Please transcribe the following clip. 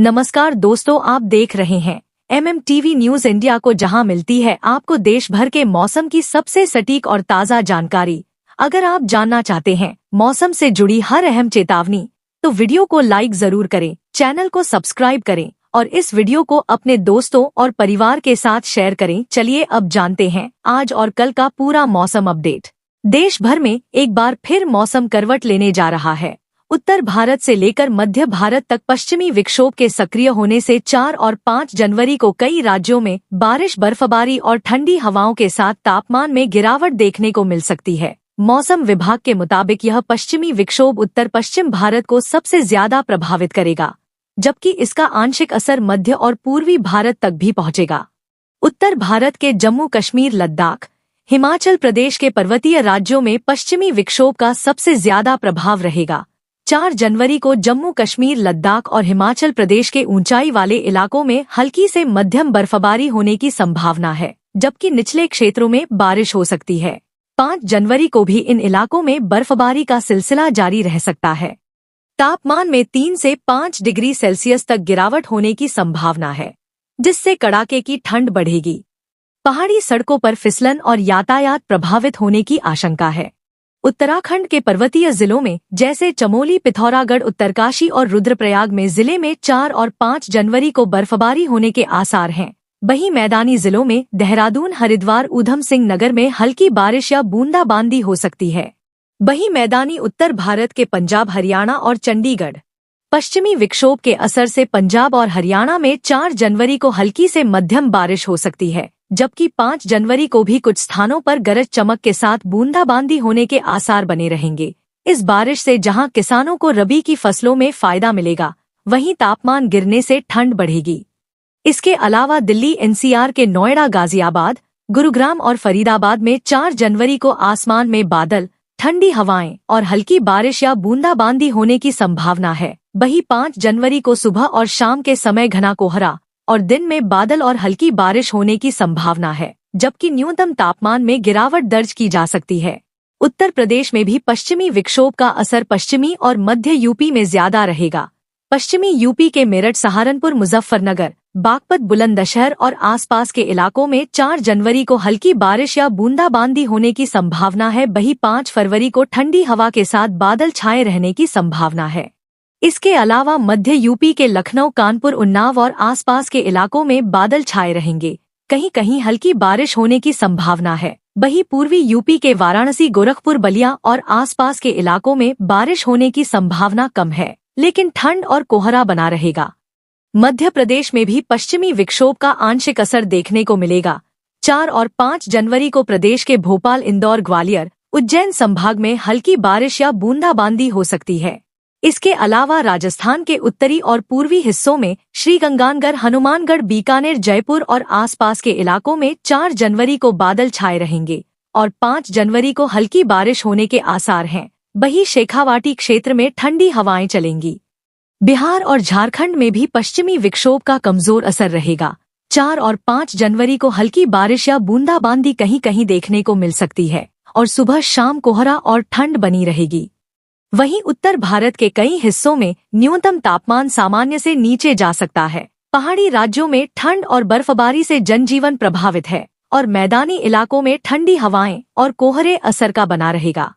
नमस्कार दोस्तों, आप देख रहे हैं MMTV न्यूज इंडिया को, जहां मिलती है आपको देश भर के मौसम की सबसे सटीक और ताज़ा जानकारी। अगर आप जानना चाहते हैं मौसम से जुड़ी हर अहम चेतावनी, तो वीडियो को लाइक जरूर करें, चैनल को सब्सक्राइब करें और इस वीडियो को अपने दोस्तों और परिवार के साथ शेयर करें। चलिए अब जानते हैं आज और कल का पूरा मौसम अपडेट। देश भर में एक बार फिर मौसम करवट लेने जा रहा है। उत्तर भारत से लेकर मध्य भारत तक पश्चिमी विक्षोभ के सक्रिय होने से 4 और 5 जनवरी को कई राज्यों में बारिश, बर्फबारी और ठंडी हवाओं के साथ तापमान में गिरावट देखने को मिल सकती है। मौसम विभाग के मुताबिक यह पश्चिमी विक्षोभ उत्तर पश्चिम भारत को सबसे ज्यादा प्रभावित करेगा, जबकि इसका आंशिक असर मध्य और पूर्वी भारत तक भी पहुंचेगा। उत्तर भारत के जम्मू कश्मीर, लद्दाख, हिमाचल प्रदेश के पर्वतीय राज्यों में पश्चिमी विक्षोभ का सबसे ज्यादा प्रभाव रहेगा। 4 जनवरी को जम्मू कश्मीर, लद्दाख और हिमाचल प्रदेश के ऊंचाई वाले इलाकों में हल्की से मध्यम बर्फबारी होने की संभावना है, जबकि निचले क्षेत्रों में बारिश हो सकती है। 5 जनवरी को भी इन इलाकों में बर्फबारी का सिलसिला जारी रह सकता है। तापमान में 3 से 5 डिग्री सेल्सियस तक गिरावट होने की संभावना है, जिससे कड़ाके की ठंड बढ़ेगी। पहाड़ी सड़कों पर फिसलन और यातायात प्रभावित होने की आशंका है। उत्तराखंड के पर्वतीय जिलों में जैसे चमोली, पिथौरागढ़, उत्तरकाशी और रुद्रप्रयाग में जिले में 4 और 5 जनवरी को बर्फबारी होने के आसार हैं। वहीं मैदानी जिलों में देहरादून, हरिद्वार, ऊधम सिंह नगर में हल्की बारिश या बूंदाबांदी हो सकती है। वहीं मैदानी उत्तर भारत के पंजाब, हरियाणा और चंडीगढ़ पश्चिमी विक्षोभ के असर से पंजाब और हरियाणा में 4 जनवरी को हल्की से मध्यम बारिश हो सकती है, जबकि 5 जनवरी को भी कुछ स्थानों पर गरज चमक के साथ बूंदाबांदी होने के आसार बने रहेंगे। इस बारिश से जहां किसानों को रबी की फसलों में फायदा मिलेगा, वहीं तापमान गिरने से ठंड बढ़ेगी। इसके अलावा दिल्ली, NCR के नोएडा, गाजियाबाद, गुरुग्राम और फरीदाबाद में 4 जनवरी को आसमान में बादल, ठंडी हवाएं और हल्की बारिश या बूंदाबांदी होने की संभावना है। वहीं 5 जनवरी को सुबह और शाम के समय घना कोहरा और दिन में बादल और हल्की बारिश होने की संभावना है, जबकि न्यूनतम तापमान में गिरावट दर्ज की जा सकती है। उत्तर प्रदेश में भी पश्चिमी विक्षोभ का असर पश्चिमी और मध्य यूपी में ज्यादा रहेगा। पश्चिमी यूपी के मेरठ, सहारनपुर, मुजफ्फरनगर, बागपत, बुलंदशहर और आसपास के इलाकों में 4 जनवरी को हल्की बारिश या बूंदाबांदी होने की संभावना है। वहीं 5 फरवरी को ठंडी हवा के साथ बादल छाए रहने की संभावना है। इसके अलावा मध्य यूपी के लखनऊ, कानपुर, उन्नाव और आसपास के इलाकों में बादल छाए रहेंगे। कहीं कहीं हल्की बारिश होने की संभावना है। वहीं पूर्वी यूपी के वाराणसी, गोरखपुर, बलिया और आसपास के इलाकों में बारिश होने की संभावना कम है, लेकिन ठंड और कोहरा बना रहेगा। मध्य प्रदेश में भी पश्चिमी विक्षोभ का आंशिक असर देखने को मिलेगा। 4 और 5 जनवरी को प्रदेश के भोपाल, इंदौर, ग्वालियर, उज्जैन संभाग में हल्की बारिश या बूंदाबांदी हो सकती है। इसके अलावा राजस्थान के उत्तरी और पूर्वी हिस्सों में श्रीगंगानगर, हनुमानगढ़, बीकानेर, जयपुर और आसपास के इलाकों में 4 जनवरी को बादल छाए रहेंगे और 5 जनवरी को हल्की बारिश होने के आसार हैं। वहीं शेखावाटी क्षेत्र में ठंडी हवाएं चलेंगी। बिहार और झारखंड में भी पश्चिमी विक्षोभ का कमजोर असर रहेगा। 4 और 5 जनवरी को हल्की बारिश या बूंदाबांदी कहीं कहीं देखने को मिल सकती है और सुबह शाम कोहरा और ठंड बनी रहेगी। वहीं उत्तर भारत के कई हिस्सों में न्यूनतम तापमान सामान्य से नीचे जा सकता है। पहाड़ी राज्यों में ठंड और बर्फबारी से जनजीवन प्रभावित है और मैदानी इलाकों में ठंडी हवाएं और कोहरे असर का बना रहेगा।